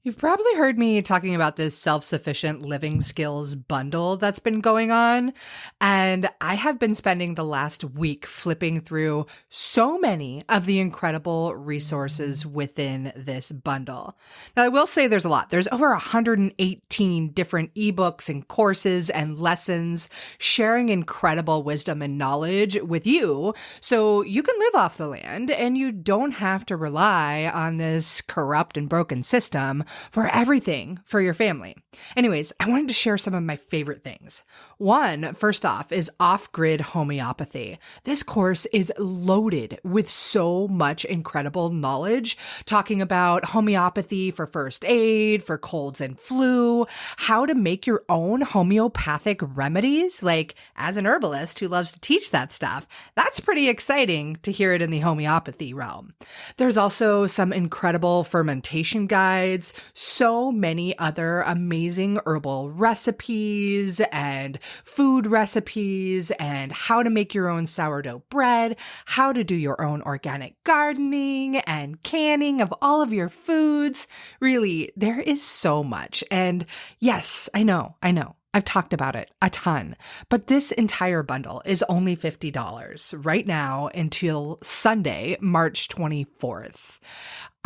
You've probably heard me talking about this self-sufficient living skills bundle that's been going on. And I have been spending the last week flipping through so many of the incredible resources within this bundle. Now, I will say there's a lot. There's over 118 different ebooks and courses and lessons sharing incredible wisdom and knowledge with you so you can live off the land and you don't have to rely on this corrupt and broken system for everything for your family. Anyways, I wanted to share some of my favorite things. One, first off, is off-grid homeopathy. This course is loaded with so much incredible knowledge, talking about homeopathy for first aid, for colds and flu, how to make your own homeopathic remedies. Like, as an herbalist who loves to teach that stuff, that's pretty exciting to hear it in the homeopathy realm. There's also some incredible fermentation guides, so many other amazing herbal recipes and food recipes, and how to make your own sourdough bread, how to do your own organic gardening and canning of all of your foods. Really, there is so much. And yes, I know. I've talked about it a ton, but this entire bundle is only $50 right now until Sunday, March 24th.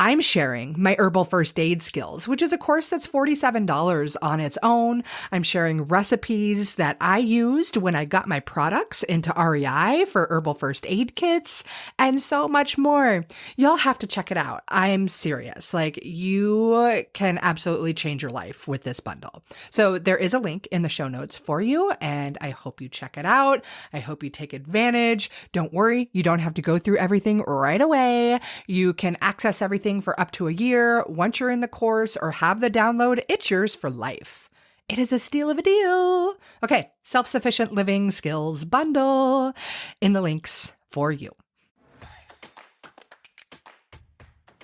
I'm sharing my herbal first aid skills, which is a course that's $47 on its own. I'm sharing recipes that I used when I got my products into REI for herbal first aid kits and so much more. You'll have to check it out. I'm serious. Like, you can absolutely change your life with this bundle. So there is a link in the show notes for you, and I hope you check it out. I hope you take advantage. Don't worry, you don't have to go through everything right away. You can access everything for up to a year. Once you're in the course or have the download, it's yours for life. It is a steal of a deal. Okay, self-sufficient living skills bundle in the links for you.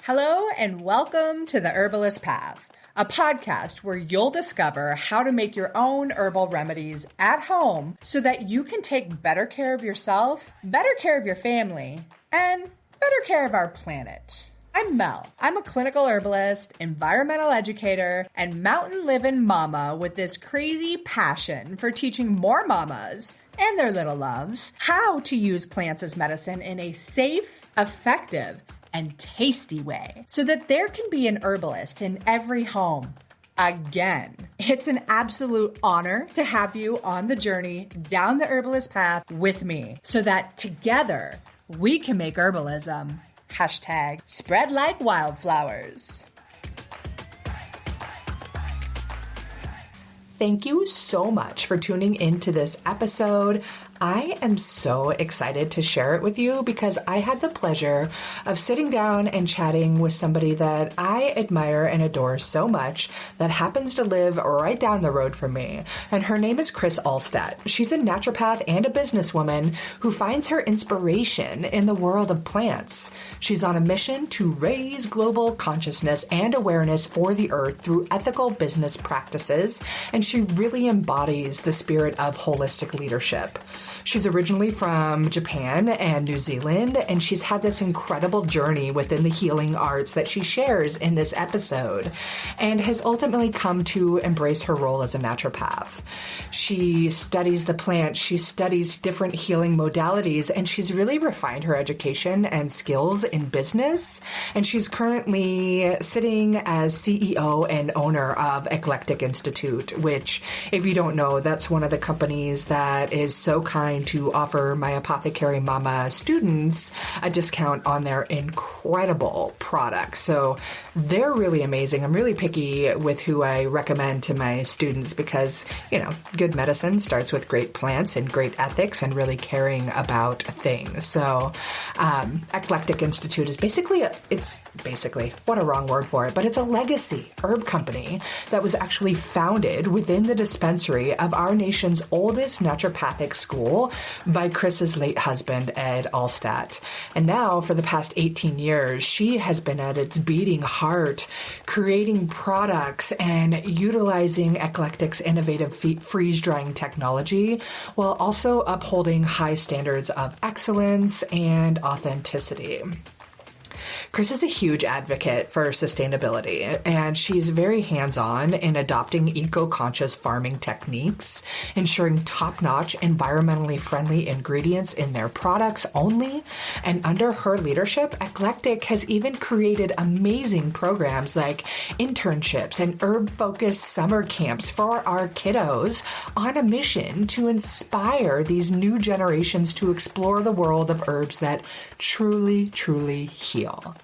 Hello and welcome to The Herbalist Path, a podcast where you'll discover how to make your own herbal remedies at home so that you can take better care of yourself, better care of your family, and better care of our planet. I'm Mel. I'm a clinical herbalist, environmental educator, and mountain living mama with this crazy passion for teaching more mamas and their little loves how to use plants as medicine in a safe, effective, and tasty way so that there can be an herbalist in every home. Again, it's an absolute honor to have you on the journey down the herbalist path with me so that together we can make herbalism #spread like wildflowers. Thank you so much for tuning into this episode. I am so excited to share it with you because I had the pleasure of sitting down and chatting with somebody that I admire and adore so much that happens to live right down the road from me. And her name is Chris Alstat. She's a naturopath and a businesswoman who finds her inspiration in the world of plants. She's on a mission to raise global consciousness and awareness for the earth through ethical business practices, and she really embodies the spirit of holistic leadership. She's originally from Japan and New Zealand, and she's had this incredible journey within the healing arts that she shares in this episode, and has ultimately come to embrace her role as a naturopath. She studies the plants, she studies different healing modalities, and she's really refined her education and skills in business. And she's currently sitting as CEO and owner of Eclectic Institute, which, if you don't know, that's one of the companies that is so kind to offer my apothecary mama students a discount on their incredible products. So they're really amazing. I'm really picky with who I recommend to my students because, you know, good medicine starts with great plants and great ethics and really caring about things. So Eclectic Institute is basically, what a wrong word for it, but it's a legacy herb company that was actually founded within the dispensary of our nation's oldest naturopathic school by Chris's late husband, Ed Alstat. And now, for the past 18 years, she has been at its beating heart, creating products and utilizing Eclectic's innovative freeze-drying technology, while also upholding high standards of excellence and authenticity. Chris is a huge advocate for sustainability, and she's very hands-on in adopting eco-conscious farming techniques, ensuring top-notch, environmentally friendly ingredients in their products only. And under her leadership, Eclectic has even created amazing programs like internships and herb-focused summer camps for our kiddos on a mission to inspire these new generations to explore the world of herbs that truly, truly heal.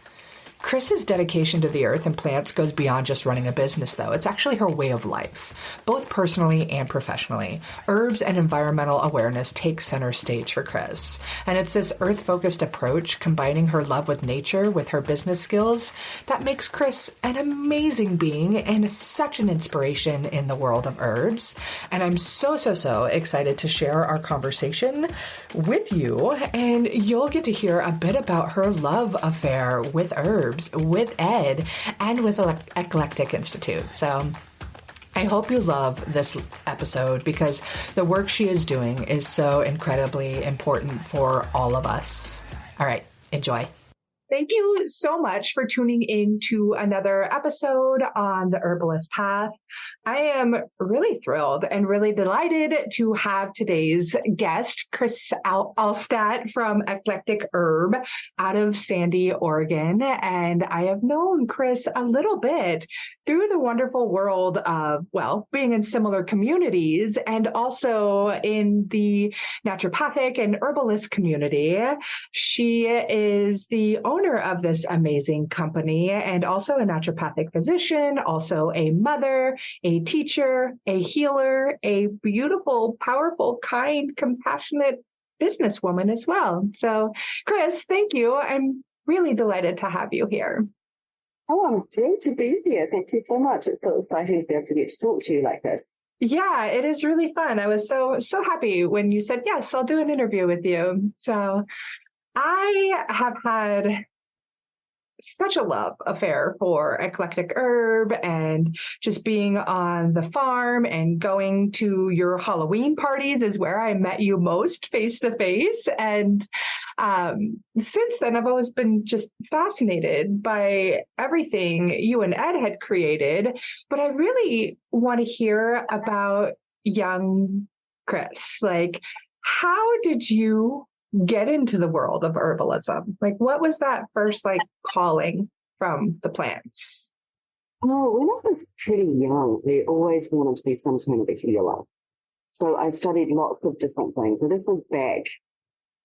Chris's dedication to the earth and plants goes beyond just running a business, though. It's actually her way of life, both personally and professionally. Herbs and environmental awareness take center stage for Chris. And it's this earth-focused approach, combining her love with nature with her business skills, that makes Chris an amazing being and such an inspiration in the world of herbs. And I'm so excited to share our conversation with you. And you'll get to hear a bit about her love affair with herbs, with Ed, and with Eclectic Institute. So I hope you love this episode because the work she is doing is so incredibly important for all of us. All right, enjoy. Thank you so much for tuning in to another episode on the Herbalist Path. I am really thrilled and really delighted to have today's guest, Chris Alstat from Eclectic Herb out of Sandy, Oregon. And I have known Chris a little bit through the wonderful world of, well, being in similar communities and also in the naturopathic and herbalist community. She is the owner of this amazing company and also a naturopathic physician, also a mother, a teacher, a healer, a beautiful, powerful, kind, compassionate businesswoman as well. So, Chris, thank you. I'm really delighted to have you here. Oh, I'm thrilled to be here. Thank you so much. It's so exciting to be able to get to talk to you like this. Yeah, it is really fun. I was so happy when you said, yes, I'll do an interview with you. So I have had such a love affair for Eclectic Herb and just being on the farm and going to your Halloween parties is where I met you most face to face. And since then, I've always been just fascinated by everything you and Ed had created. But I really want to hear about young Chris. Like, how did you get into the world of herbalism? Like, what was that first calling from the plants? Oh, when I was pretty young, I always wanted to be some kind of a healer. So I studied lots of different things. So this was back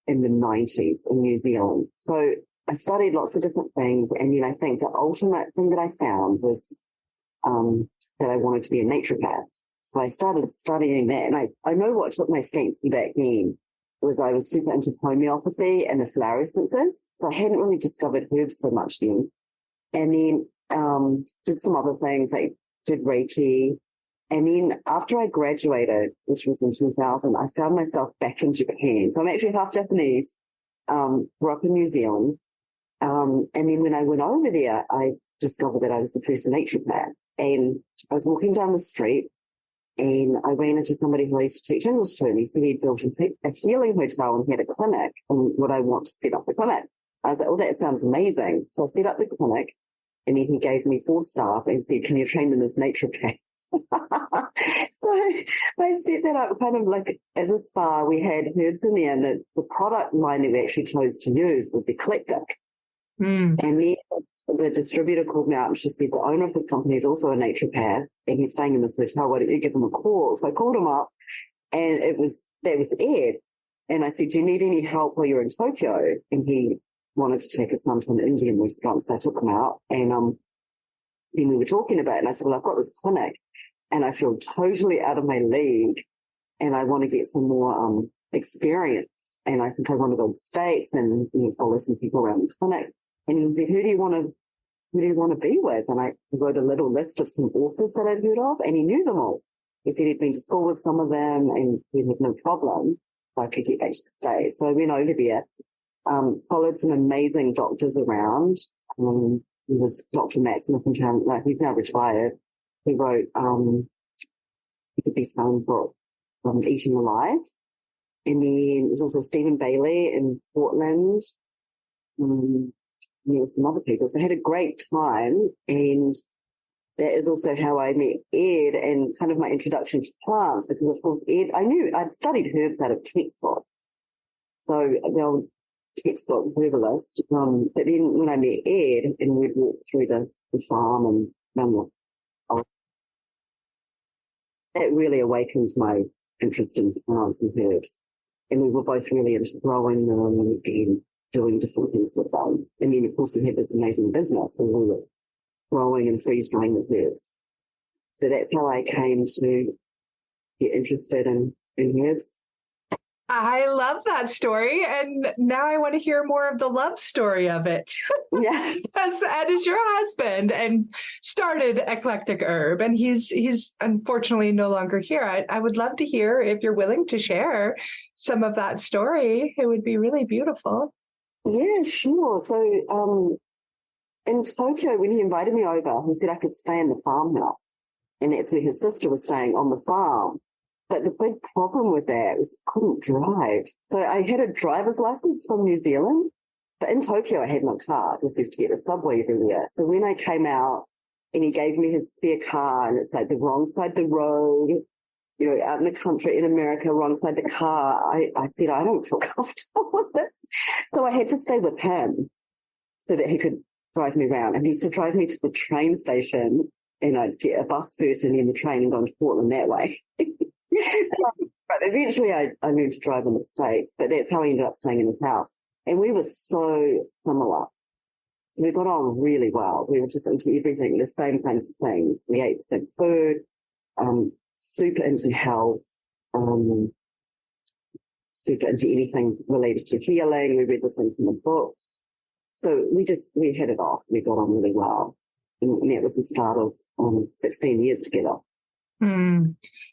in the 90s in New Zealand. So I studied lots of different things. And then I think the ultimate thing that I found was that I wanted to be a naturopath. So I started studying that. And I know what took my fancy back then was I was super into homeopathy and the flower essences. So I hadn't really discovered herbs so much then. And then did some other things. I did Reiki. And then after I graduated, which was in 2000, I found myself back in Japan. So I'm actually half Japanese, grew up in New Zealand. And then when I went over there, I discovered that I was the first naturopath. And I was walking down the street and I ran into somebody who I used to teach English to, and he said he'd built a healing hotel and he had a clinic, and would I want to set up the clinic? I was like, oh, that sounds amazing. So I set up the clinic, and then he gave me 4 staff and said, can you train them as naturopaths? So I set that up kind of like as a spa. We had herbs in there, and the product line that we actually chose to use was Eclectic. And then the distributor called me up and she said, the owner of this company is also a naturopath and he's staying in this hotel. Why don't you give him a call? So I called him up, and that was Ed. And I said, do you need any help while you're in Tokyo? And he wanted to take his son to an Indian restaurant. So I took him out, and then we were talking about it. And I said, well, I've got this clinic and I feel totally out of my league and I want to get some more experience. And I think I want to go to the States and follow some people around the clinic. And he said, who do you want to be with? And I wrote a little list of some authors that I'd heard of, and he knew them all. He said he'd been to school with some of them and he had no problem if I could get back to the States. So I went over there, followed some amazing doctors around. He was Dr. Matt Smith in town. Like, he's now retired. He wrote the best-selling book, Eating Alive. And then there's also Stephen Bailey in Portland. and there were some other people. So I had a great time, and that is also how I met Ed and kind of my introduction to plants, because of course Ed, I knew I'd studied herbs out of textbooks. So the old textbook herbalist. But then when I met Ed and we'd walk through the farm and that really awakened my interest in plants and herbs. And we were both really into growing them and doing different things with them. And then, of course, we had this amazing business where we were growing and freeze-drying the herbs. So that's how I came to get interested in herbs. I love that story. And now I want to hear more of the love story of it. Yes. As Ed is your husband and started Eclectic Herb, and he's unfortunately no longer here. I would love to hear if you're willing to share some of that story. It would be really beautiful. Yeah, sure. So in Tokyo, when he invited me over, he said I could stay in the farmhouse. And that's where his sister was staying, on the farm. But the big problem with that was I couldn't drive. So I had a driver's license from New Zealand, but in Tokyo I had my car. I just used to get the subway everywhere. So when I came out and he gave me his spare car, and it's like the wrong side of the road, you know, out in the country in America, wrong side of the car, I said, I don't feel comfortable with this. So I had to stay with him so that he could drive me around. And he used to drive me to the train station, and I'd get a bus first and then the train and go to Portland that way. But eventually I moved to drive in the States, but that's how I ended up staying in his house. And we were so similar. So we got on really well. We were just into everything, the same kinds of things. We ate the same food, super into health, super into anything related to healing. We read the same kind of books. So we hit it off. We got on really well. And that was the start of 16 years together.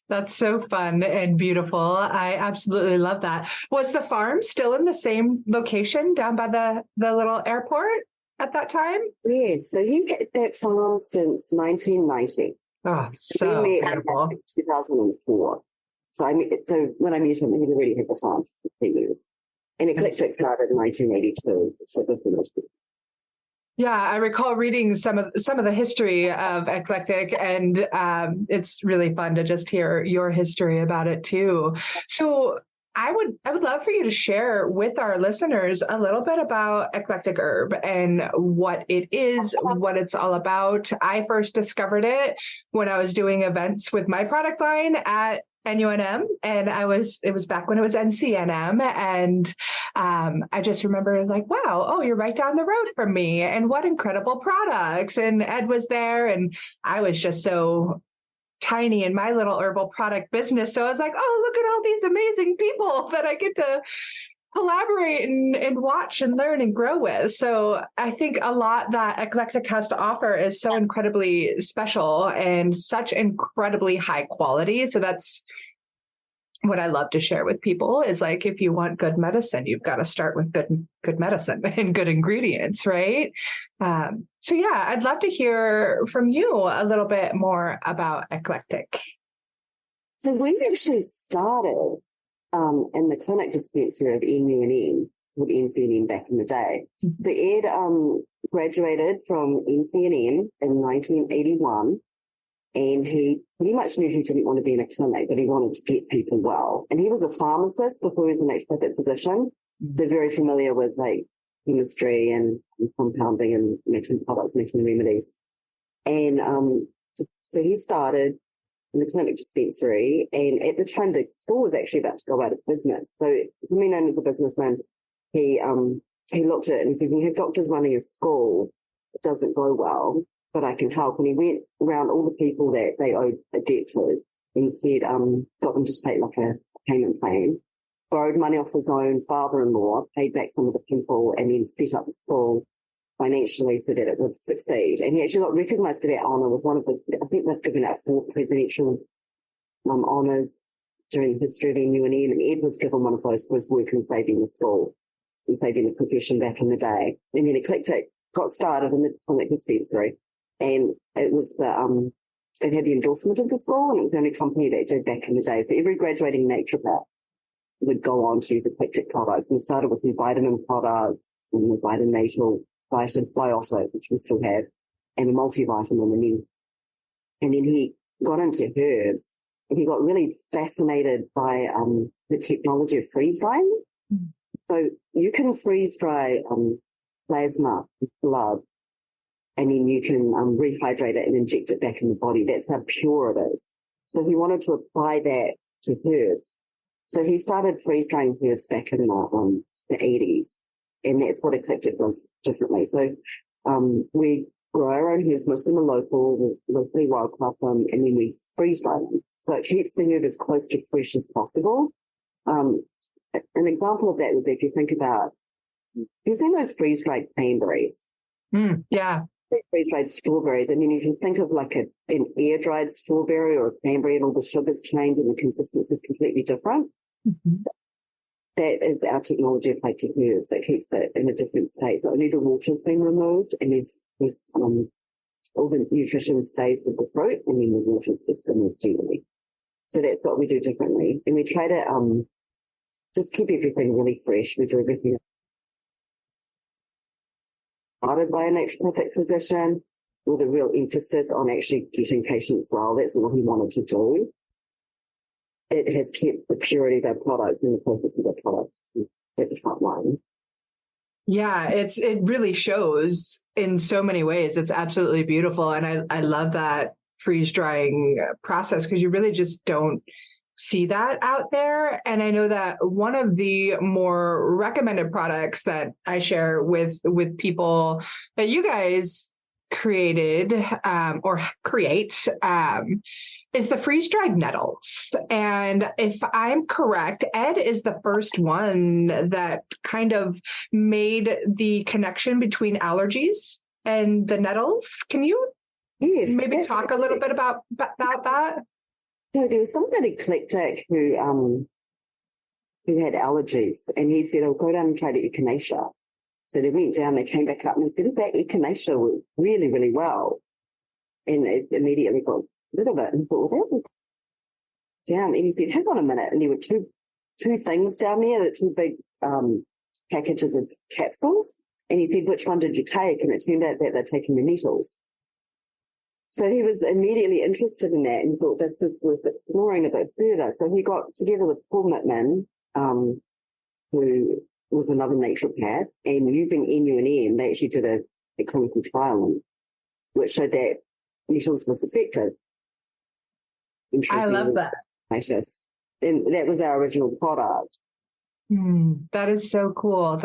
That's so fun and beautiful. I absolutely love that. Was the farm still in the same location down by the little airport at that time? Yes. So he had that farm since 1990. Oh, so we met beautiful. in 2004. So when I met him, he already had the farm for 15 years. And Eclectic started in 1982. So yeah, I recall reading some of the history of Eclectic, and it's really fun to just hear your history about it too. So I would love for you to share with our listeners a little bit about Eclectic Herb and what it is, what it's all about. I first discovered it when I was doing events with my product line at NUNM, and it was back when it was NCNM, and I just remember like, wow, oh, you're right down the road from me, and what incredible products. And Ed was there, and I was just so tiny in my little herbal product business. So I was like, oh, look at all these amazing people that I get to collaborate and watch and learn and grow with. So I think a lot that Eclectic has to offer is so incredibly special and such incredibly high quality. So that's what I love to share with people is like, if you want good medicine, you've got to start with good medicine and good ingredients, right? So yeah, I'd love to hear from you a little bit more about Eclectic. So we actually started in the clinic dispensary of NUNM, with NCNM back in the day. Mm-hmm. So Ed graduated from NCNM in 1981, and he pretty much knew he didn't want to be in a clinic, but he wanted to get people well. And he was a pharmacist before he was a naturopathic physician, so very familiar with like chemistry and compounding and making products, making remedies. And so he started in the clinic dispensary, and at the time the school was actually about to go out of business. So coming in as a businessman, he looked at it and he said, we have doctors running a school, it doesn't go well, but I can help. And he went around all the people that they owed a debt to and said, got them to take like a payment plan, borrowed money off his own father-in-law, paid back some of the people, and then set up the school financially so that it would succeed. And he actually got recognised for that honour with one of the, I think they've given out 4 presidential honours during the history of NUNM, and Ed was given one of those for his work in saving the school and saving the profession back in the day. And then Eclectic got started in the clinic dispensary, and it was it had the endorsement of the school, and it was the only company that did back in the day. So every graduating naturopath would go on to use Eclectic products, and started with the vitamin products and the vitinatal biotic, which we still have, and a multivitamin. And then he got into herbs, and he got really fascinated by the technology of freeze drying. Mm. So you can freeze dry plasma, blood, and then you can rehydrate it and inject it back in the body. That's how pure it is. So he wanted to apply that to herbs. So he started freeze drying herbs back in the 80s, and that's what Eclectic does differently. So we grow our own herbs, most of them are locally wildcraft them, and then we freeze dry them. So it keeps the herb as close to fresh as possible. An example of that would be if you think about, you've seen those freeze-dried cranberries. Yeah. Freeze-dried strawberries. And then if you think of like an air-dried strawberry or a cranberry and all the sugars change and the consistency is completely different, that is our technology applied to herbs. It keeps it in a different state. So only the water's been removed, and there's all the nutrition stays with the fruit, and then the water's just removed gently. So that's what we do differently. And we try to just keep everything really fresh. We do everything started by a naturopathic physician with a real emphasis on actually getting patients well. That's what he wanted to do. It has kept the purity of our products and the purpose of our products at the front line. Yeah, it really shows in so many ways. It's absolutely beautiful. And I love that freeze drying process, because you really just don't see that out there. And I know that one of the more recommended products that I share with people that you guys created or create is the freeze-dried nettles. And if I'm correct, Ed is the first one that kind of made the connection between allergies and the nettles. Can you maybe talk a little bit about that? So there was someone at Eclectic who had allergies, and he said, "Oh, go down and try the echinacea." So they went down, they came back up, and they said, "That echinacea worked really, really well." And it immediately got rid of it, and thought, "Well, that would down." And he said, "Hang on a minute," and there were two things down there, the two big packages of capsules. And he said, "Which one did you take?" And it turned out that they're taking the nettles. So he was immediately interested in that and thought this is worth exploring a bit further. So he got together with Paul Mittman, who was another naturopath, and using NU&M, they actually did a clinical trial which showed that nettles was effective. I love that. And that was our original product. That is so cool.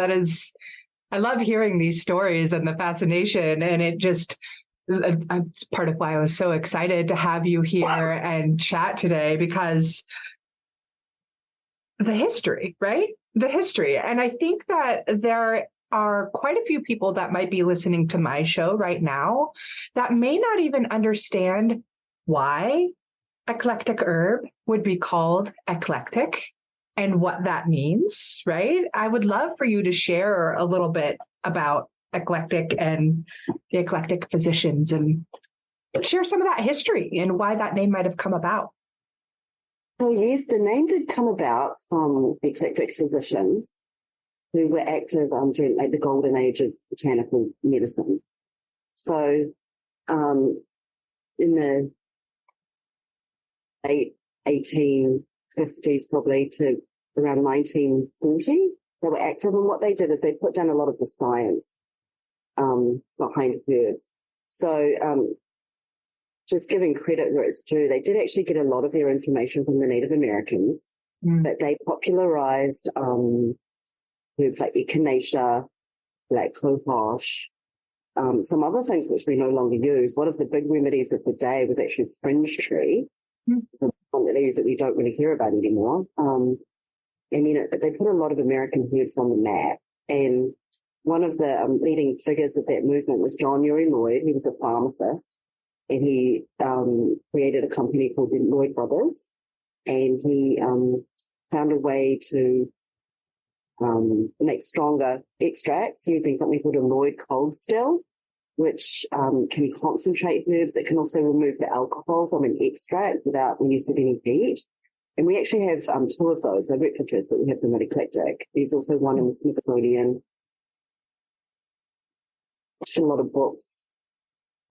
I love hearing these stories and the fascination, and it's part of why I was so excited to have you here and chat today, because the history, right? The history. And I think that there are quite a few people that might be listening to my show right now that may not even understand why Eclectic Herb would be called eclectic and what that means, right? I would love for you to share a little bit about Eclectic and the eclectic physicians, and share some of that history and why that name might have come about. So yes, the name did come about from eclectic physicians who were active during the golden age of botanical medicine. So in the late 1850s, probably to around 1940, they were active. And what they did is they put down a lot of the science behind herbs. So just giving credit where it's due, they did actually get a lot of their information from the Native Americans, but they popularized herbs like echinacea, black cohosh, some other things which we no longer use. One of the big remedies of the day was actually fringe tree. So one of these that we don't really hear about anymore. And then they put a lot of American herbs on the map. And one of the leading figures of that movement was John Uri Lloyd. He was a pharmacist, and he created a company called the Lloyd Brothers. And he found a way to make stronger extracts using something called a Lloyd cold still, which can concentrate herbs. It can also remove the alcohol from an extract without the use of any heat. And we actually have two of those. They're replicas, but we have them at Eclectic. There's also one in the Smithsonian. published a lot of books.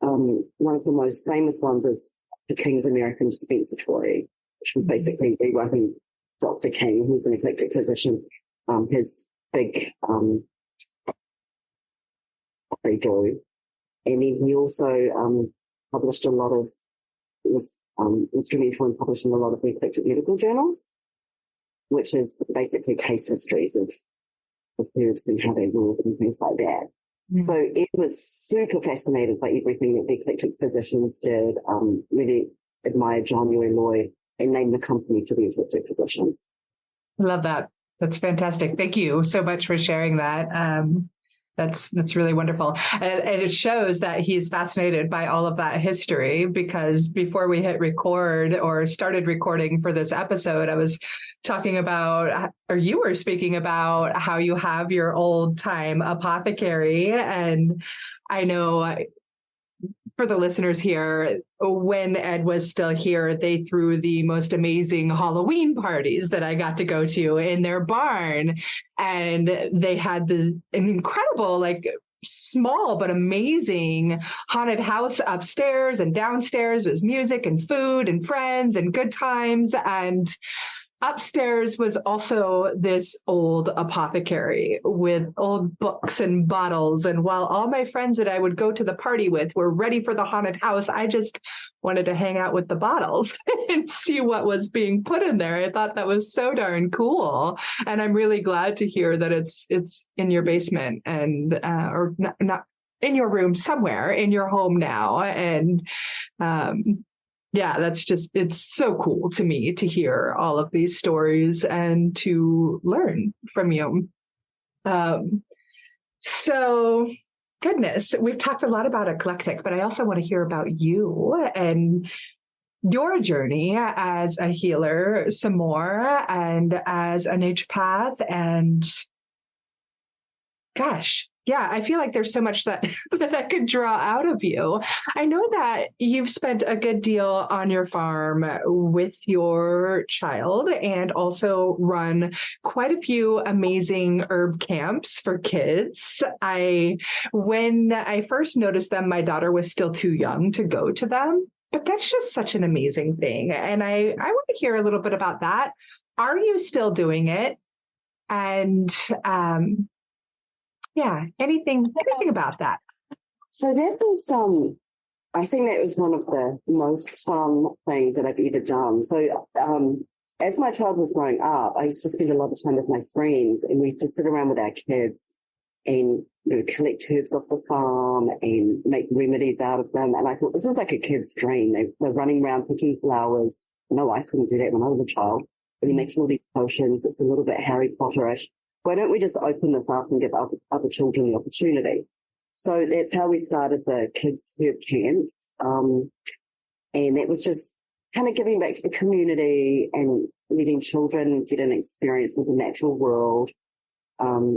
One of the most famous ones is The King's American Dispensatory, which was basically rewriting Dr. King, who's an eclectic physician, his big they do. And then he also published a lot of, was instrumental in publishing a lot of the eclectic medical journals, which is basically case histories of herbs and how they work and things like that. So it was super fascinated by everything that the eclectic physicians did, really admired John Yoy Lloyd and named the company for the eclectic physicians. I love that. That's fantastic. Thank you so much for sharing that. That's really wonderful. And it shows that he's fascinated by all of that history, because before we hit record or started recording for this episode, I was talking about, or you were speaking about how you have your old time apothecary. And I know for the listeners here, when Ed was still here, they threw the most amazing Halloween parties that I got to go to in their barn. And they had an incredible, like, small but amazing haunted house upstairs, and downstairs was music and food and friends and good times. And upstairs was also this old apothecary with old books and bottles. And while all my friends that I would go to the party with were ready for the haunted house, I just wanted to hang out with the bottles and see what was being put in there. I thought that was so darn cool. And I'm really glad to hear that it's in your basement and, or not in your room, somewhere in your home now. And, yeah, that's just, it's so cool to me to hear all of these stories and to learn from you. So, goodness, we've talked a lot about Eclectic, but I also want to hear about you and your journey as a healer some more, and as a naturopath. And gosh, yeah, I feel like there's so much that I could draw out of you. I know that you've spent a good deal on your farm with your child, and also run quite a few amazing herb camps for kids. When I first noticed them, my daughter was still too young to go to them, but that's just such an amazing thing. And I want to hear a little bit about that. Are you still doing it? And, yeah, anything about that? So that was, I think that was one of the most fun things that I've ever done. So as my child was growing up, I used to spend a lot of time with my friends, and we used to sit around with our kids and collect herbs off the farm and make remedies out of them. And I thought, this is like a kid's dream. They're running around picking flowers. No, I couldn't do that when I was a child. And they're making all these potions. It's a little bit Harry Potterish. Why don't we just open this up and give other children the opportunity? So that's how we started the kids' herb camps. And that was just kind of giving back to the community and letting children get an experience with the natural world,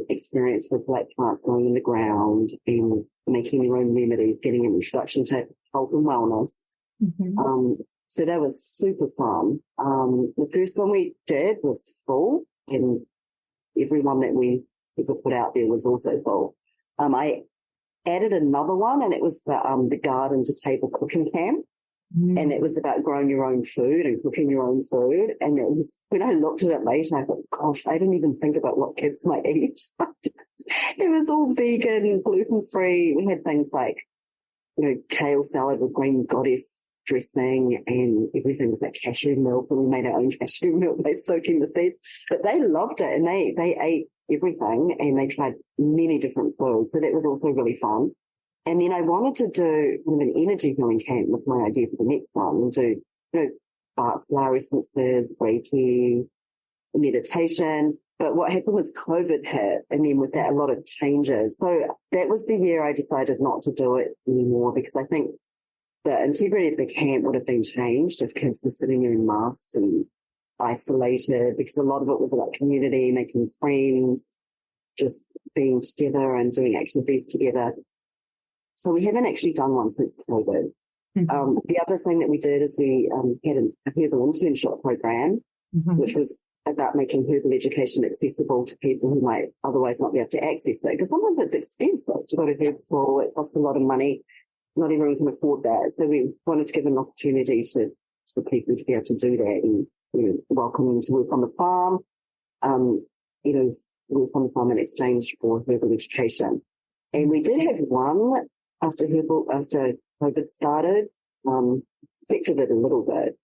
experience with like plants growing in the ground and making their own remedies, getting an introduction to health and wellness. So that was super fun. The first one we did was full, and everyone that we ever put out there was also full. I added another one, and it was the garden to table cooking camp. And it was about growing your own food and cooking your own food. And it was, when I looked at it later, I thought, gosh, I didn't even think about what kids might eat. It was all vegan, gluten-free. We had things like, kale salad with green goddess dressing, and everything was like cashew milk, and we made our own cashew milk by soaking the seeds. But they loved it, and they ate everything, and they tried many different foods. So that was also really fun. And then I wanted to do an energy healing camp, was my idea for the next one, and do, bark flower essences, Reiki, meditation. But what happened was COVID hit, and then with that, a lot of changes. So that was the year I decided not to do it anymore, because I think the integrity of the camp would have been changed if kids were sitting there in masks and isolated, because a lot of it was about community, making friends, just being together and doing activities together. So we haven't actually done one since COVID. The other thing that we did is we had a herbal internship program, which was about making herbal education accessible to people who might otherwise not be able to access it. Because sometimes it's expensive to go to herb school. It costs a lot of money. Not everyone can afford that. So we wanted to give an opportunity for people to be able to do that and, welcome them to work on the farm, work on the farm in exchange for herbal education. And we did have one after COVID started, affected it a little bit.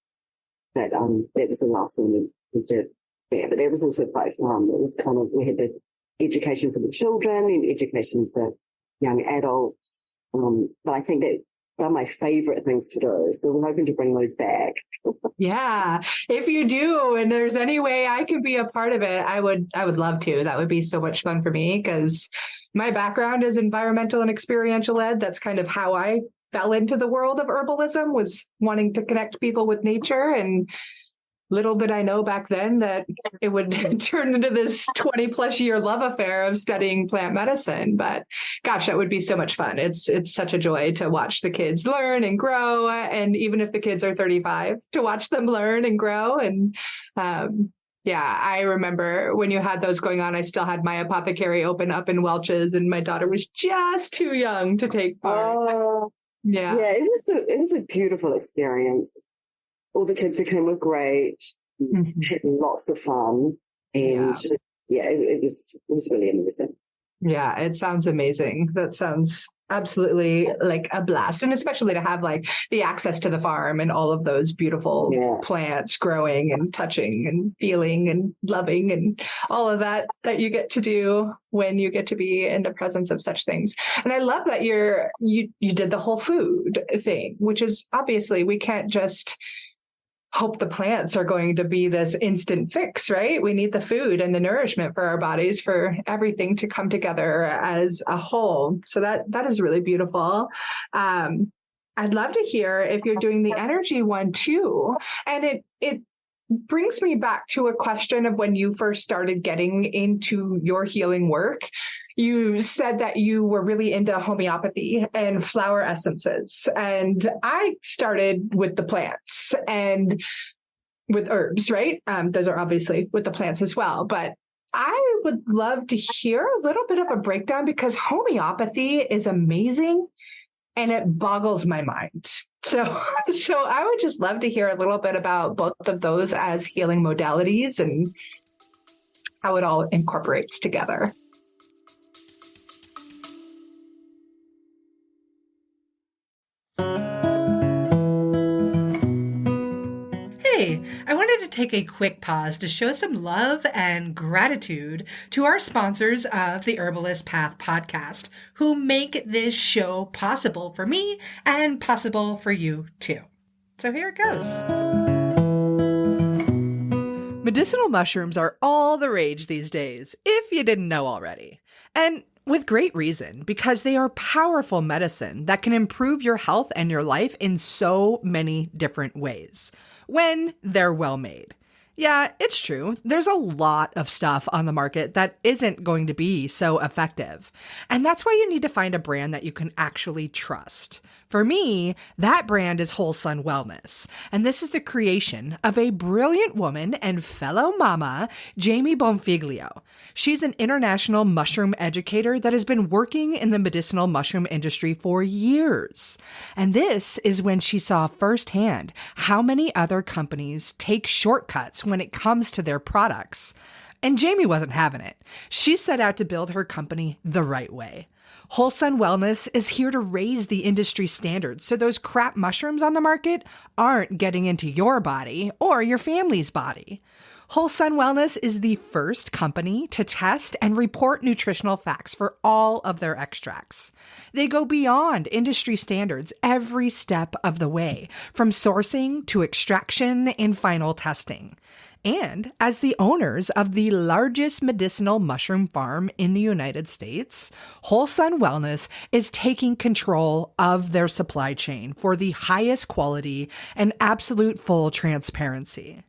But that was the last one we did there. But that was also quite fun. It was we had the education for the children and education for young adults. But I think that they're my favorite things to do. So we're hoping to bring those back. Yeah. If you do, and there's any way I can be a part of it, I would love to. That would be so much fun for me because my background is environmental and experiential ed. That's kind of how I fell into the world of herbalism, was wanting to connect people with nature. And little did I know back then that it would turn into this 20 plus year love affair of studying plant medicine. But gosh, that would be so much fun. It's such a joy to watch the kids learn and grow. And even if the kids are 35, to watch them learn and grow. And I remember when you had those going on, I still had my apothecary open up in Welch's, and my daughter was just too young to take part. Yeah, it was a beautiful experience. All the kids who came were great, had lots of fun, and it was really amazing. Yeah, it sounds amazing. That sounds absolutely like a blast, and especially to have like the access to the farm and all of those beautiful plants growing and touching and feeling and loving and all of that you get to do when you get to be in the presence of such things. And I love that you did the whole food thing, which is obviously we can't just hope the plants are going to be this instant fix, right? We need the food and the nourishment for our bodies, for everything to come together as a whole. So that is really beautiful. I'd love to hear if you're doing the energy one too. And it brings me back to a question of when you first started getting into your healing work. You said that you were really into homeopathy and flower essences. And I started with the plants and with herbs, right? Those are obviously with the plants as well. But I would love to hear a little bit of a breakdown, because homeopathy is amazing and it boggles my mind. So I would just love to hear a little bit about both of those as healing modalities and how it all incorporates together. Hey, I wanted to take a quick pause to show some love and gratitude to our sponsors of the Herbalist Path podcast, who make this show possible for me and possible for you too. So here it goes. Medicinal mushrooms are all the rage these days, if you didn't know already. And with great reason, because they are powerful medicine that can improve your health and your life in so many different ways when they're well made. Yeah, it's true. There's a lot of stuff on the market that isn't going to be so effective. And that's why you need to find a brand that you can actually trust. For me, that brand is Whole Sun Wellness, and this is the creation of a brilliant woman and fellow mama, Jamie Bonfiglio. She's an international mushroom educator that has been working in the medicinal mushroom industry for years. And this is when she saw firsthand how many other companies take shortcuts when it comes to their products. And Jamie wasn't having it. She set out to build her company the right way. Whole Sun Wellness is here to raise the industry standards so those crap mushrooms on the market aren't getting into your body or your family's body. Whole Sun Wellness is the first company to test and report nutritional facts for all of their extracts. They go beyond industry standards every step of the way, from sourcing to extraction and final testing. And as the owners of the largest medicinal mushroom farm in the United States, Whole Sun Wellness is taking control of their supply chain for the highest quality and absolute full transparency.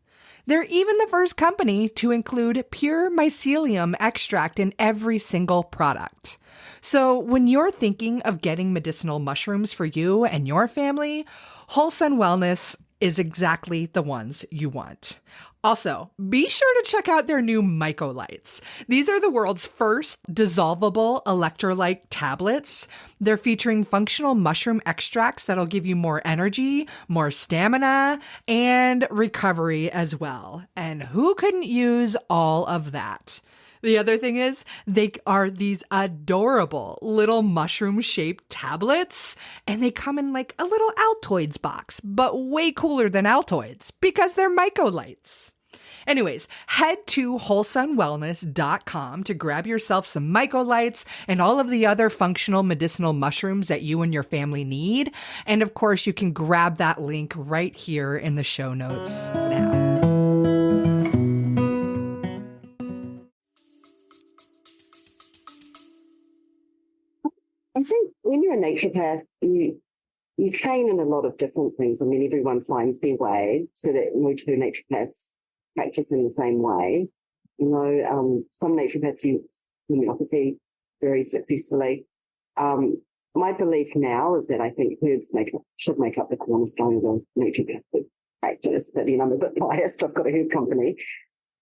They're even the first company to include pure mycelium extract in every single product. So when you're thinking of getting medicinal mushrooms for you and your family, Whole Sun Wellness is exactly the ones you want. Also, be sure to check out their new mycolites. These are the world's first dissolvable electrolyte tablets. They're featuring functional mushroom extracts that'll give you more energy, more stamina, and recovery as well. And who couldn't use all of that? The other thing is, they are these adorable little mushroom-shaped tablets, and they come in like a little Altoids box, but way cooler than Altoids because they're mycolites. Anyways, head to wholesunwellness.com to grab yourself some mycolites and all of the other functional medicinal mushrooms that you and your family need. And of course, you can grab that link right here in the show notes now. I think when you're a naturopath, you train in a lot of different things, and then everyone finds their way so that no two naturopaths practice in the same way. Some naturopaths use homeopathy very successfully. My belief now is that I think herbs should make up the cornerstone of the naturopathic practice, but then I'm a bit biased. I've got a herb company.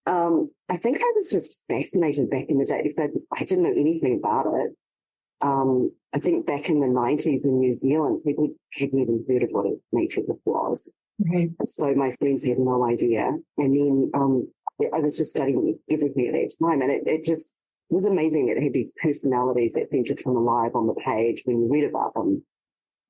I think I was just fascinated back in the day because I didn't know anything about it. I think back in the 90s in New Zealand, people hadn't even heard of what a naturopath was. Right. So my friends had no idea. And then I was just studying everything at that time. And it just was amazing that it had these personalities that seemed to come alive on the page when you read about them,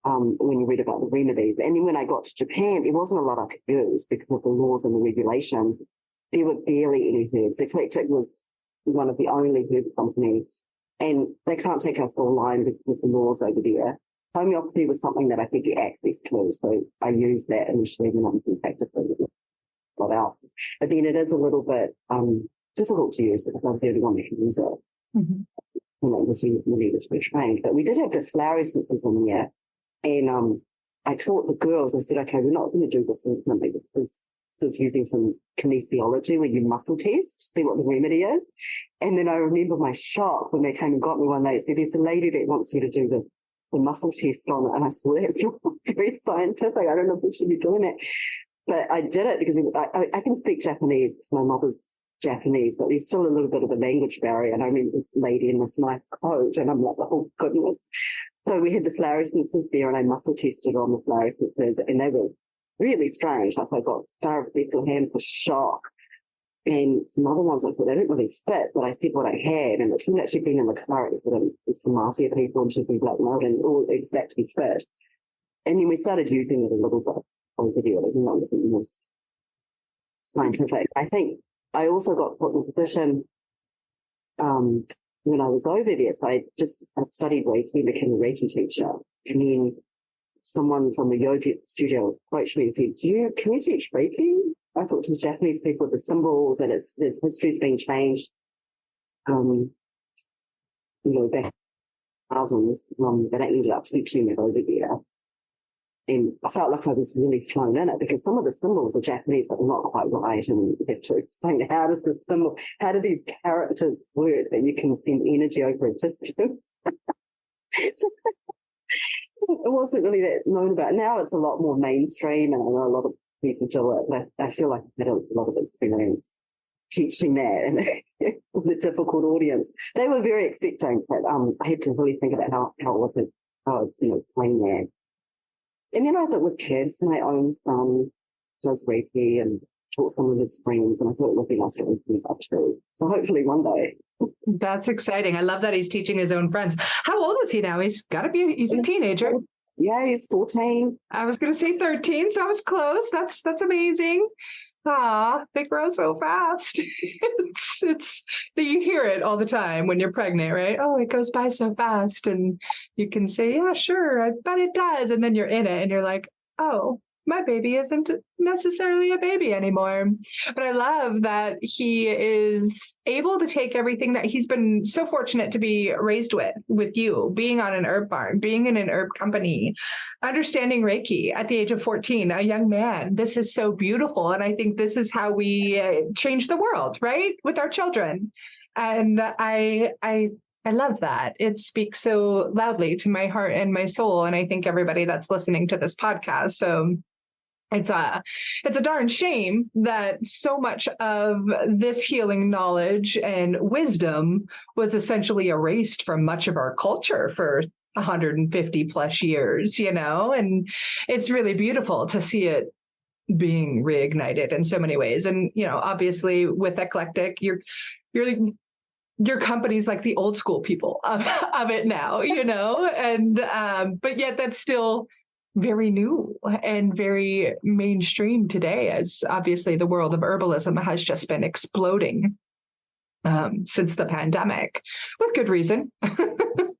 when you read about the remedies. And then when I got to Japan, there wasn't a lot I could use because of the laws and the regulations. There were barely any herbs. Eclectic was one of the only herb companies, and they can't take our full line because of the laws over there. Homeopathy was something that I could get access to, so I used that initially when I was in practice with a lot else. But then it is a little bit difficult to use because I was the only one that could use it. Mm-hmm. It was you needed to be trained. But we did have the flower essences in there, and I taught the girls. I said, okay, we're not going to do this in clinic. This is using some kinesiology where you muscle test to see what the remedy is. And then I remember my shock when they came and got me one day. They said, there's a lady that wants you to do the muscle test on it. And I said, well, that's not very scientific. I don't know if we should be doing that. But I did it because I can speak Japanese because my mother's Japanese, but there's still a little bit of a language barrier. And I remember this lady in this nice coat, and I'm like, oh, goodness. So we had the flower essences there, and I muscle tested on the flower essences, and they were really strange. Like I got Star of Bethlehem for shock, and some other ones I thought they didn't really fit, but I said what I had, and it turned out she'd been in the claret with some mafia people, and she'd been blackmailed, and all exactly fit. And then we started using it a little bit on video. It wasn't the most scientific. I think I also got put in a position when I was over there. So I studied Reiki, became a Reiki teacher, and then someone from the yoga studio approached me and said, can you teach Reiki? I thought to the Japanese people, the symbols and the history's being changed, back thousands, that I ended up teaching it over there. And I felt like I was really thrown in it because some of the symbols are Japanese, but they're not quite right. And you have to explain how do these characters work that you can send energy over a distance? So, it wasn't really that known about. Now it's a lot more mainstream, and I know a lot of people do it, but I feel like I've had a lot of experience teaching that and with a difficult audience. They were very accepting, but I had to really think about how I was going to explain that. And then I thought with kids, my own son does Reiki and taught some of his friends, and I thought it would be nice to open up too. So hopefully one day. That's exciting. I love that he's teaching his own friends. How old is he now? He's a teenager. Yeah, he's 14. I was going to say 13, so I was close. That's amazing. They grow so fast. it's you hear it all the time when you're pregnant, right? Oh, it goes by so fast, and you can say, yeah, sure, I bet it does, and then you're in it, and you're like, oh, my baby isn't necessarily a baby anymore. But I love that he is able to take everything that he's been so fortunate to be raised with you, being on an herb farm, being in an herb company, understanding Reiki at the age of 14, a young man. This is so beautiful. And I think this is how we change the world, right? With our children. And I love that. It speaks so loudly to my heart and my soul. And I think everybody that's listening to this podcast. So It's a darn shame that so much of this healing knowledge and wisdom was essentially erased from much of our culture for 150 plus years, and it's really beautiful to see it being reignited in so many ways. And, obviously with Eclectic, your company's like the old school people of it now, and, but yet that's still very new and very mainstream today, as obviously the world of herbalism has just been exploding since the pandemic, with good reason,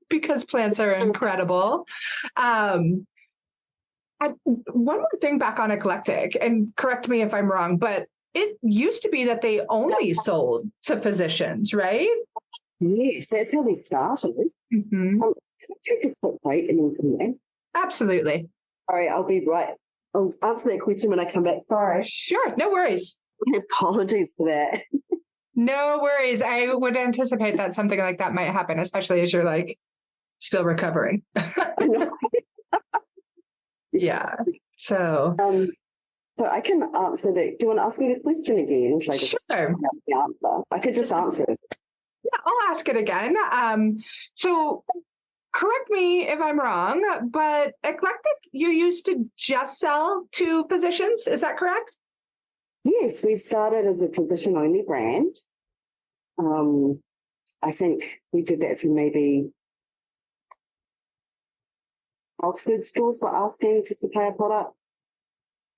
because plants are incredible. One more thing back on Eclectic, and correct me if I'm wrong, but it used to be that they only sold to physicians, right? Yes, that's how we started. Mm-hmm. Can I take a quick break and then come back? Absolutely. Sorry, I'll be right. I'll answer that question when I come back. Sorry. Sure, no worries. Apologies for that. No worries. I would anticipate that something like that might happen, especially as you're like still recovering. Yeah. So I can answer that. Do you want to ask me the question again? Or should I just sure. the answer? I could just answer it. Yeah, I'll ask it again. So correct me if I'm wrong, but Eclectic, you used to just sell to physicians. Is that correct? Yes, we started as a physician-only brand. I think we did that for maybe health food stores were asking to supply a product.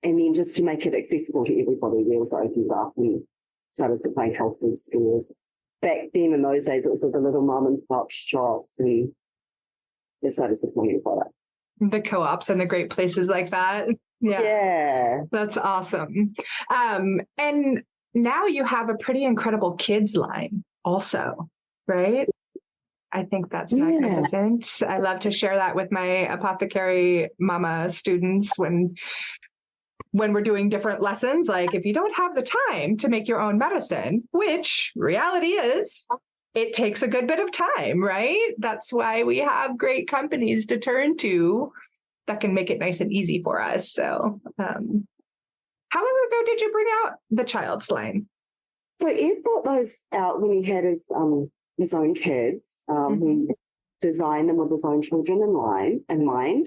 And then just to make it accessible to everybody, we also opened up and started supplying health food stores. Back then, in those days, it was like the little mom and pop shops, and they started supplying the product. The co-ops and the great places like that. Yeah. That's awesome. And now you have a pretty incredible kids line also, right? I think that's magnificent. I love to share that with my apothecary mama students when we're doing different lessons. Like, if you don't have the time to make your own medicine, which reality is, it takes a good bit of time, right? That's why we have great companies to turn to that can make it nice and easy for us. So, how long ago did you bring out the child's line? So Ed brought those out when he had his own kids. He designed them with his own children in mind.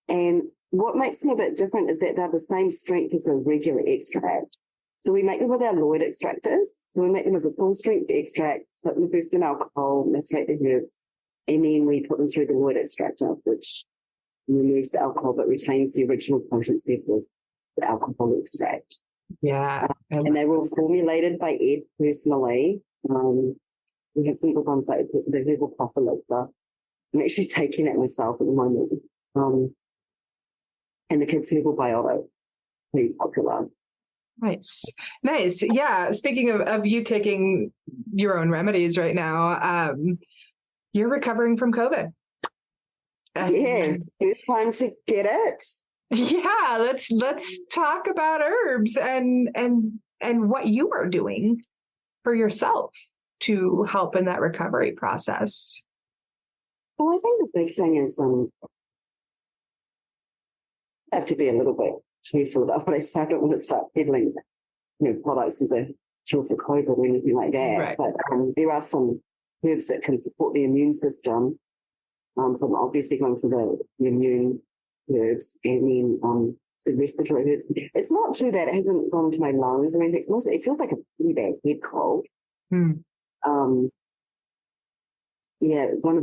And what makes them a bit different is that they're the same strength as a regular extract. So we make them with our Lloyd extractors. So we make them as a full strength extract, soak them first in alcohol, macerate the herbs, and then we put them through the Lloyd extractor, which removes the alcohol but retains the original potency of the alcohol extract. Yeah. And they were formulated by Ed personally. We have some good ones like the herbal puff elixir. I'm actually taking it myself at the moment. And the kids' herbal biotic, pretty popular. Nice. Yeah. Speaking of you taking your own remedies right now, you're recovering from COVID. Yes, first time to get it. Yeah, let's talk about herbs and what you are doing for yourself to help in that recovery process. Well, I think the big thing is I have to be a little bit careful about what I say. I don't want to start peddling, products as a cure for COVID or anything like that. Right. But there are some herbs that can support the immune system. So I'm obviously going for the immune herbs and then the respiratory herbs. It's not too bad. It hasn't gone into my lungs or anything. It feels like a pretty bad head cold. One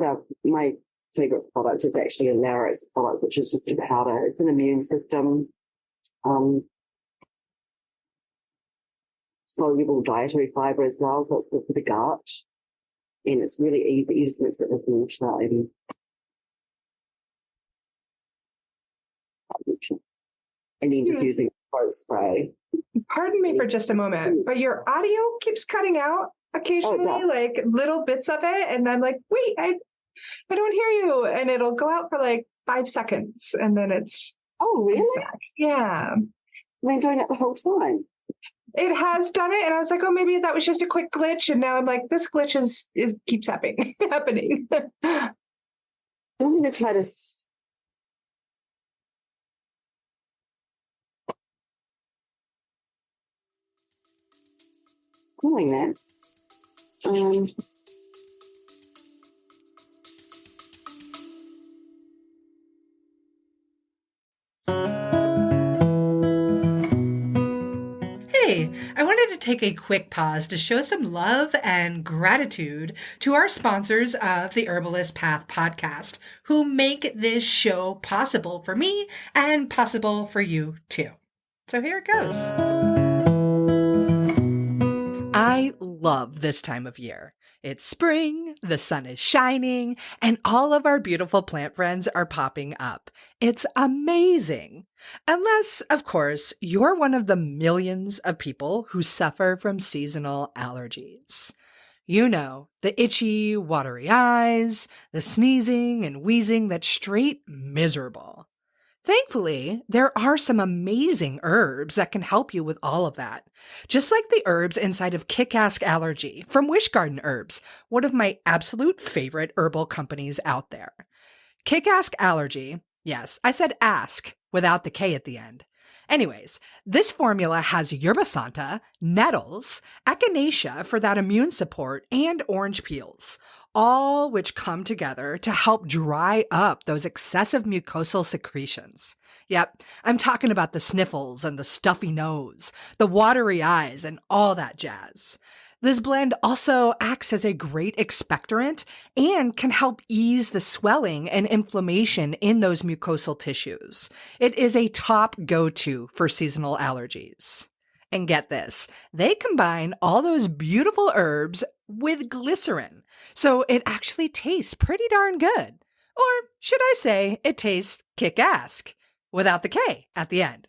of my favorite product is actually a Laurix product, which is just a powder. It's an immune system soluble dietary fiber as well, so it's good for the gut. And it's really easy. You just mix it with water and then just using throat spray. Pardon me for just a moment, but your audio keeps cutting out occasionally, like little bits of it. And I'm like, wait, I don't hear you. And it'll go out for like 5 seconds. And then it's. Oh, really? Back. Yeah. I've been doing it the whole time. It has done it. And I was like, oh, maybe that was just a quick glitch. And now I'm like, this glitch is keeps happening. I'm going to try to. calling that. Hey, I wanted to take a quick pause to show some love and gratitude to our sponsors of the Herbalist Path podcast, who make this show possible for me and possible for you too. So here it goes. I love this time of year. It's spring, the sun is shining, and all of our beautiful plant friends are popping up. It's amazing. Unless, of course, you're one of the millions of people who suffer from seasonal allergies. You know, the itchy, watery eyes, the sneezing and wheezing that's straight miserable. Thankfully, there are some amazing herbs that can help you with all of that. Just like the herbs inside of Kick-Ass Allergy from Wish Garden Herbs, one of my absolute favorite herbal companies out there. Kick-Ass Allergy, yes, I said ask without the K at the end. Anyways, this formula has yerba santa, nettles, echinacea for that immune support, and orange peels, all which come together to help dry up those excessive mucosal secretions. Yep, I'm talking about the sniffles and the stuffy nose, the watery eyes, and all that jazz. This blend also acts as a great expectorant and can help ease the swelling and inflammation in those mucosal tissues. It is a top go-to for seasonal allergies. And get this, they combine all those beautiful herbs with glycerin, so it actually tastes pretty darn good. Or should I say, it tastes kick-ass, without the K at the end.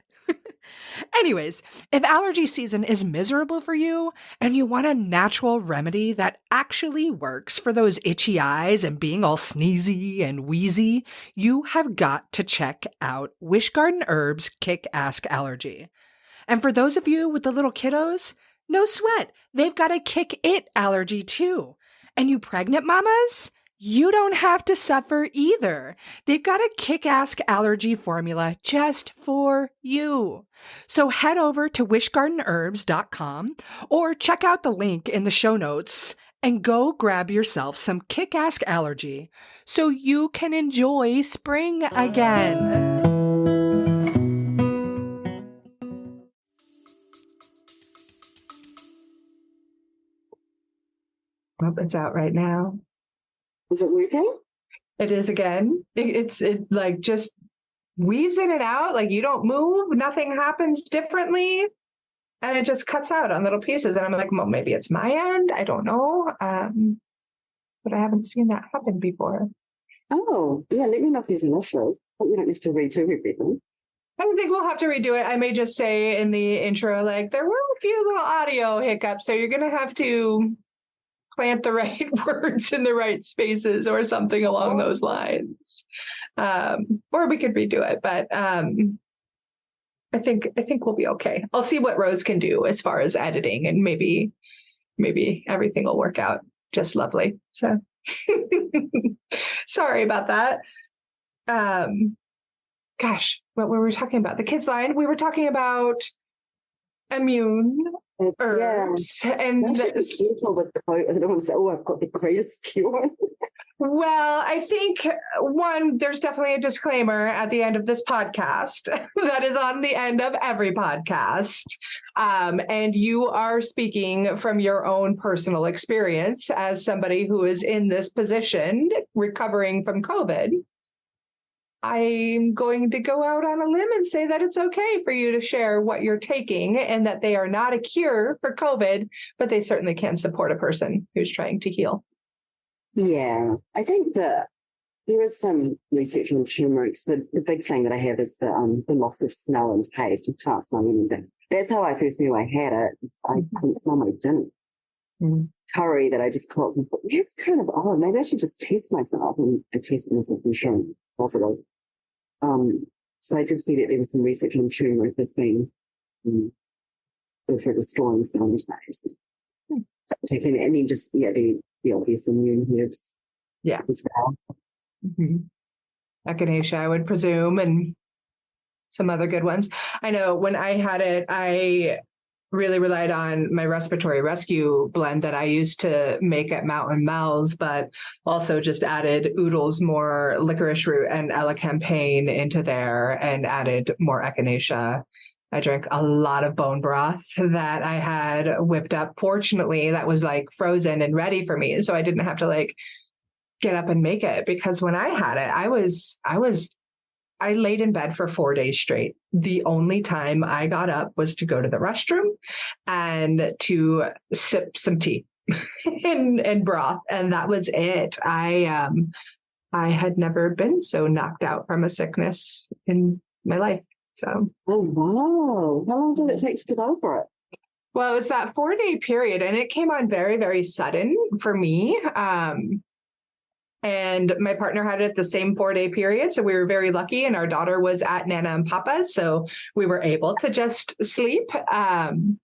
Anyways, if allergy season is miserable for you and you want a natural remedy that actually works for those itchy eyes and being all sneezy and wheezy, you have got to check out Wish Garden Herbs Kick-Ass Allergy. And for those of you with the little kiddos, no sweat, they've got a kick-it allergy too. And you pregnant mamas? You don't have to suffer either. They've got a kick-ass allergy formula just for you. So head over to wishgardenherbs.com or check out the link in the show notes and go grab yourself some kick-ass allergy so you can enjoy spring again. Oh, it's out right now. Is it working? It is again. It like just weaves in and out. Like you don't move, nothing happens differently, and it just cuts out on little pieces. And I'm like, well, maybe it's my end. I don't know, but I haven't seen that happen before. Oh, yeah. Let me know if there's an issue. But you don't have to redo everything. I don't think we'll have to redo it. I may just say in the intro, like there were a few little audio hiccups, so you're gonna have to plant the right words in the right spaces or something along those lines. Or we could redo it, but I think we'll be okay. I'll see what Rose can do as far as editing, and maybe everything will work out just lovely. So sorry about that. Gosh, what were we talking about? The kids line. We were talking about immune herbs, and with I don't want to say, oh, I've got the greatest cure. Well, I think one, there's definitely a disclaimer at the end of this podcast that is on the end of every podcast. And you are speaking from your own personal experience as somebody who is in this position, recovering from COVID. I'm going to go out on a limb and say that it's okay for you to share what you're taking and that they are not a cure for COVID, but they certainly can support a person who's trying to heal. Yeah, I think that there is some research on turmeric. The big thing that I have is the loss of smell and taste. I can't smell anything. That's how I first knew I had it. I couldn't smell my dinner. Curry that I just caught and thought, that's kind of odd. Maybe I should just test myself. And I tested myself and sure positive. So I did see that there was some research on turmeric that's been good for restoring smell and taste. So taking it, and then just, the obvious immune herbs. Yeah. As well. Echinacea, I would presume, and some other good ones. I know when I had it, I really relied on my respiratory rescue blend that I used to make at Mountain Mouths, but also just added oodles, more licorice root and elecampane into there, and added more echinacea. I drank a lot of bone broth that I had whipped up. Fortunately, that was like frozen and ready for me, so I didn't have to like get up and make it, because when I had it, I laid in bed for 4 days straight. The only time I got up was to go to the restroom and to sip some tea and broth. And that was it. I had never been so knocked out from a sickness in my life. So, oh, wow. How long did it take to get over it? well, it was that 4 day period, and it came on very, very sudden for me. And my partner had it the same 4 day period. So we were very lucky, and our daughter was at Nana and Papa's. So we were able to just sleep. And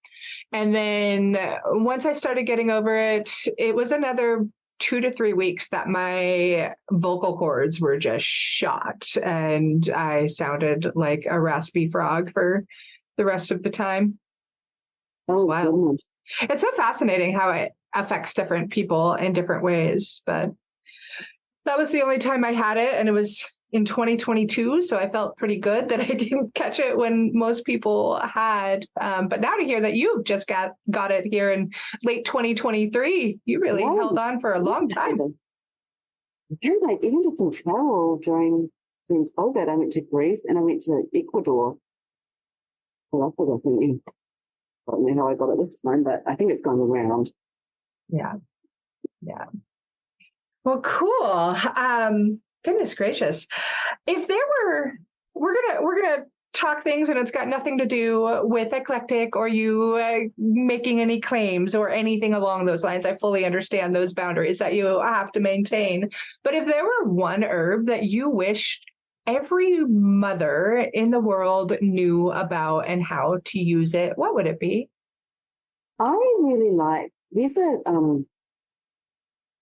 then once I started getting over it, it was another 2 to 3 weeks that my vocal cords were just shot. And I sounded like a raspy frog for the rest of the time. Oh, wow. Goodness. It's so fascinating how it affects different people in different ways. But that was the only time I had it, and it was in 2022. So I felt pretty good that I didn't catch it when most people had. But now to hear that you just got it here in late 2023, you really held on for a long time. Yeah, I even did some travel during COVID. I went to Greece and I went to Ecuador. Well, I don't know how I got it this time, but I think it's gone around. Yeah. Yeah. Well, cool. Goodness gracious. If there were, we're gonna talk things, and it's got nothing to do with Eclectic or you making any claims or anything along those lines. I fully understand those boundaries that you have to maintain. But if there were one herb that you wish every mother in the world knew about and how to use it, what would it be? I really like, there's a herb,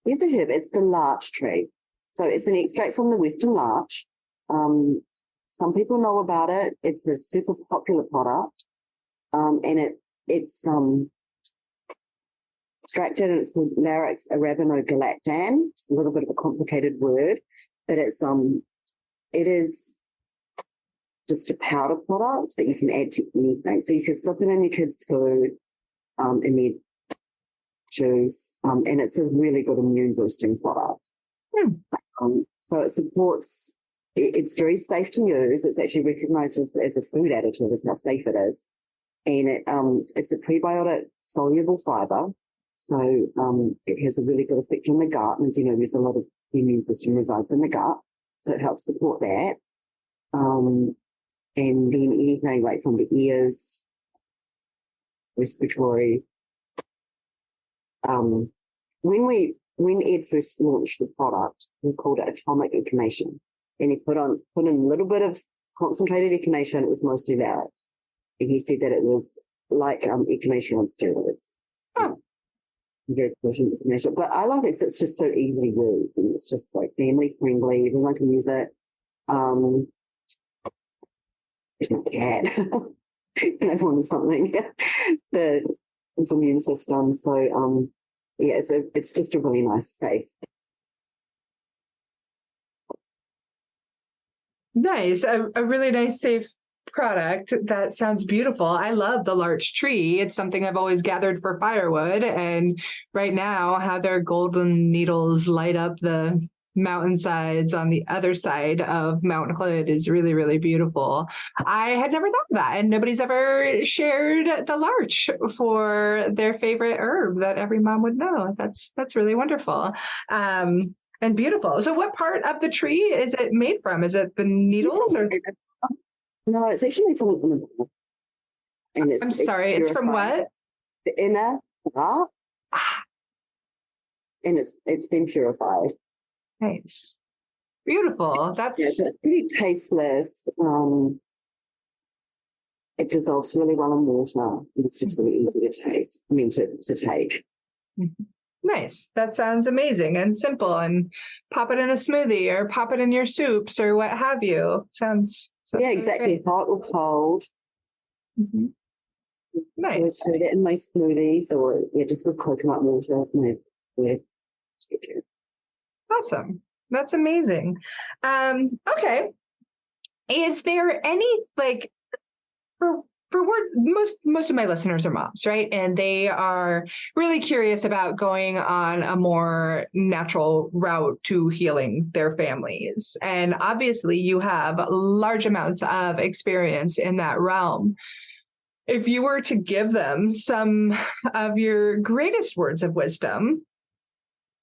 it's the larch tree. So it's an extract from the Western larch. Some people know about it. It's a super popular product. And it's extracted, and it's called Larix arabinogalactan. It's a little bit of a complicated word, but it is just a powder product that you can add to anything. So you can slip it in your kids' food, in their juice, and it's a really good immune boosting product. So it supports, it's very safe to use. It's actually recognized as a food additive, is how safe it is. And it's a prebiotic soluble fiber. So it has a really good effect on the gut. And as you know, there's a lot of the immune system resides in the gut. So it helps support that. And then anything like from the ears, respiratory. When Ed first launched the product, we called it atomic echinacea. And he put in a little bit of concentrated echinacea, and it was mostly Larix. And he said that it was like echinacea on steroids. Very potent echinacea. But I love it because it's just so easy to use, and it's just like family friendly. Everyone can use it. It's my cat. And I wanted something that is immune system. So yeah, it's just a really nice, safe. Nice. A really nice, safe product. That sounds beautiful. I love the larch tree. It's something I've always gathered for firewood. And right now, how their golden needles light up the mountainsides on the other side of Mount Hood is really, really beautiful. I had never thought of that, and nobody's ever shared the larch for their favorite herb that every mom would know. That's really wonderful. And beautiful. So what part of the tree is it made from? Is it the needles? Or? No, it's actually from the inner. And I'm sorry, it's from what? The inner bark. And it's been purified. Nice. Beautiful. So it's pretty tasteless. It dissolves really well in water. It's just really easy to taste. To take. Nice. That sounds amazing and simple. And pop it in a smoothie or pop it in your soups or what have you. Sounds yeah, exactly. Great. Hot or cold. Mm-hmm. Nice. So I do that in my smoothies or just with coconut water. Yeah. Awesome. That's amazing. Okay. Is there any for words, most of my listeners are moms, right? And they are really curious about going on a more natural route to healing their families. And obviously you have large amounts of experience in that realm. If you were to give them some of your greatest words of wisdom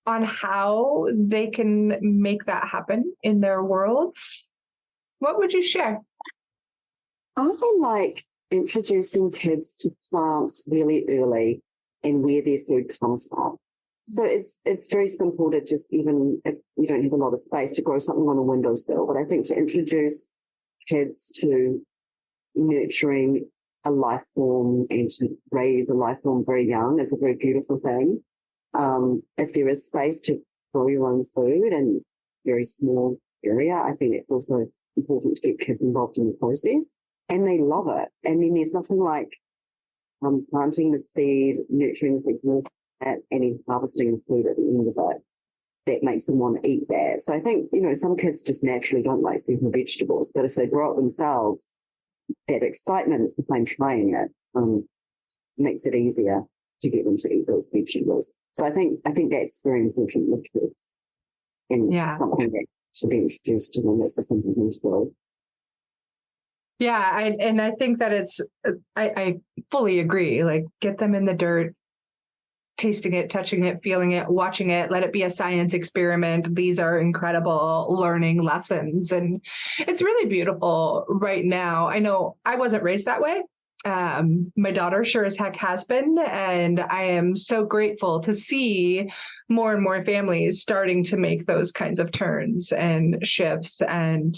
on how they can make that happen in their worlds, what would you share? I like introducing kids to plants really early and where their food comes from. So it's very simple to just, even if you don't have a lot of space, to grow something on a windowsill. But I think to introduce kids to nurturing a life form and to raise a life form very young is a very beautiful thing. If there is space to grow your own food in a very small area, I think it's also important to get kids involved in the process. And they love it. And then there's nothing like planting the seed, nurturing the seed, and then harvesting the food at the end of it that makes them want to eat that. So I think, some kids just naturally don't like certain vegetables, but if they grow it themselves, that excitement behind trying it makes it easier to get them to eat those vegetables. So I think that's very important with kids, and something that should be introduced to them. That's a simple thing to do. Yeah, I think that I fully agree. Like, get them in the dirt, tasting it, touching it, feeling it, watching it, let it be a science experiment. These are incredible learning lessons. And it's really beautiful right now. I know I wasn't raised that way. My daughter sure as heck has been. And I am so grateful to see more and more families starting to make those kinds of turns and shifts and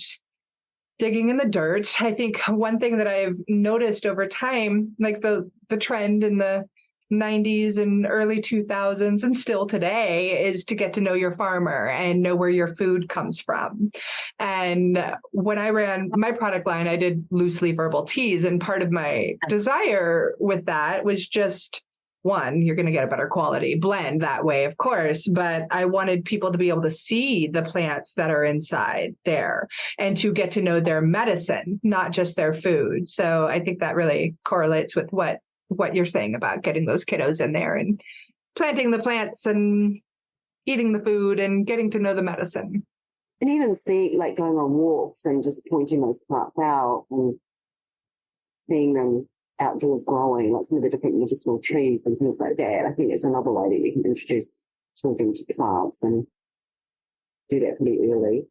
digging in the dirt. I think one thing that I've noticed over time, like the trend in the 90s and early 2000s and still today, is to get to know your farmer and know where your food comes from. And when I ran my product line, I did loose leaf herbal teas. And part of my desire with that was just, one, you're going to get a better quality blend that way, of course, but I wanted people to be able to see the plants that are inside there and to get to know their medicine, not just their food. So I think that really correlates with what you're saying about getting those kiddos in there and planting the plants and eating the food and getting to know the medicine. And even going on walks and just pointing those plants out and seeing them outdoors growing, like some of the different medicinal trees and things like that. I think it's another way that you can introduce children to plants and do that pretty early.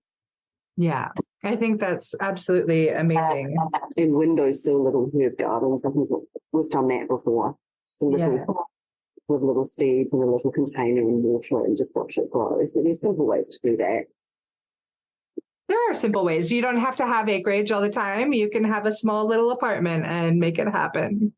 Yeah, I think that's absolutely amazing. And windowsill little herb gardens, I think we've done that before. With little seeds in a little container and water and just watch it grow. So there's simple ways to do that. There are simple ways. You don't have to have acreage all the time. You can have a small little apartment and make it happen,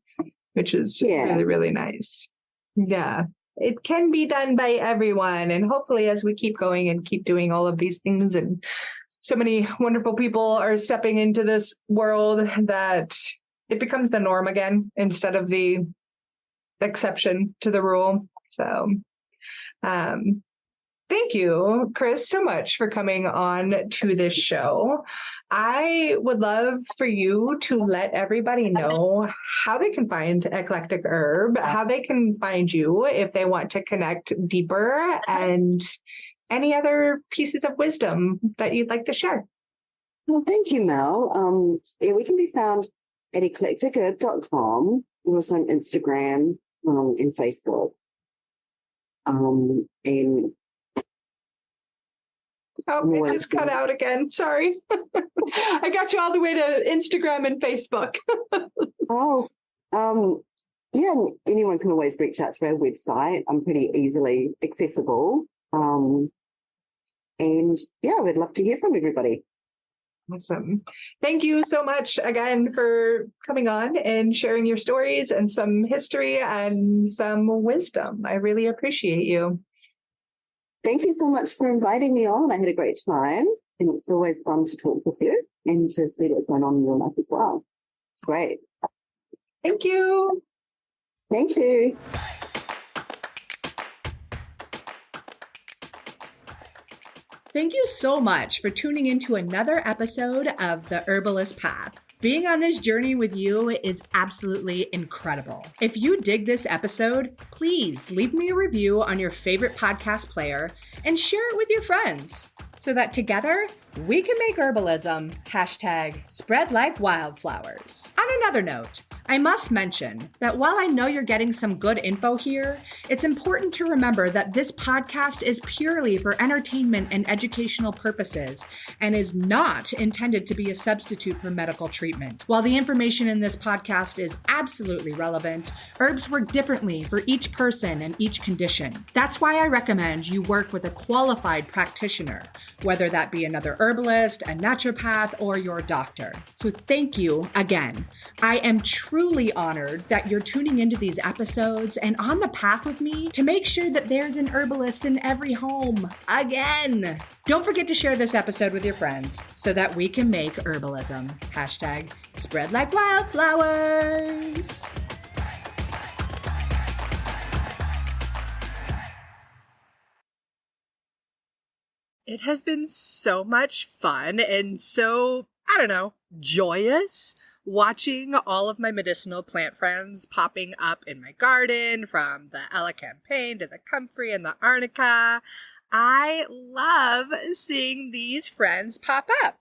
which is really, really nice. Yeah, it can be done by everyone. And hopefully as we keep going and keep doing all of these things, and so many wonderful people are stepping into this world, that it becomes the norm again instead of the exception to the rule. So, thank you, Chris, so much for coming on to this show. I would love for you to let everybody know how they can find Eclectic Herb, how they can find you if they want to connect deeper, and any other pieces of wisdom that you'd like to share. Well, thank you, Mel. We can be found at eclecticherb.com. We're also on Instagram and Facebook. And it just cut out again. Sorry. I got you all the way to Instagram and Facebook. Anyone can always reach out through our website. I'm pretty easily accessible. We'd love to hear from everybody. Awesome. Thank you so much again for coming on and sharing your stories and some history and some wisdom. I really appreciate you. Thank you so much for inviting me on. I had a great time, and it's always fun to talk with you and to see what's going on in your life as well. It's great. Thank you. Thank you. Thank you so much for tuning into another episode of The Herbalist Path. Being on this journey with you is absolutely incredible. If you dig this episode, please leave me a review on your favorite podcast player and share it with your friends so that together we can make herbalism #spread like wildflowers. On another note, I must mention that while I know you're getting some good info here, it's important to remember that this podcast is purely for entertainment and educational purposes and is not intended to be a substitute for medical treatment. While the information in this podcast is absolutely relevant, herbs work differently for each person and each condition. That's why I recommend you work with a qualified practitioner, whether that be another herbalist, a naturopath, or your doctor. So thank you again. I am truly honored that you're tuning into these episodes and on the path with me to make sure that there's an herbalist in every home again. Don't forget to share this episode with your friends so that we can make herbalism #spread like wildflowers. It has been so much fun and so, joyous watching all of my medicinal plant friends popping up in my garden, from the elecampane to the comfrey and the arnica. I love seeing these friends pop up.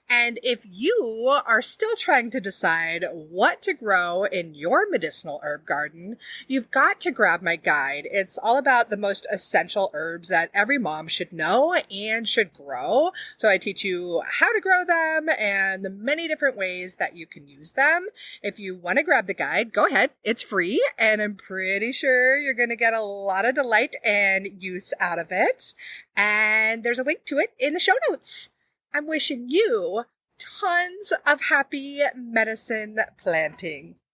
And if you are still trying to decide what to grow in your medicinal herb garden, you've got to grab my guide. It's all about the most essential herbs that every mom should know and should grow. So I teach you how to grow them and the many different ways that you can use them. If you want to grab the guide, go ahead. It's free, and I'm pretty sure you're going to get a lot of delight and use out of it. And there's a link to it in the show notes. I'm wishing you tons of happy medicine planting.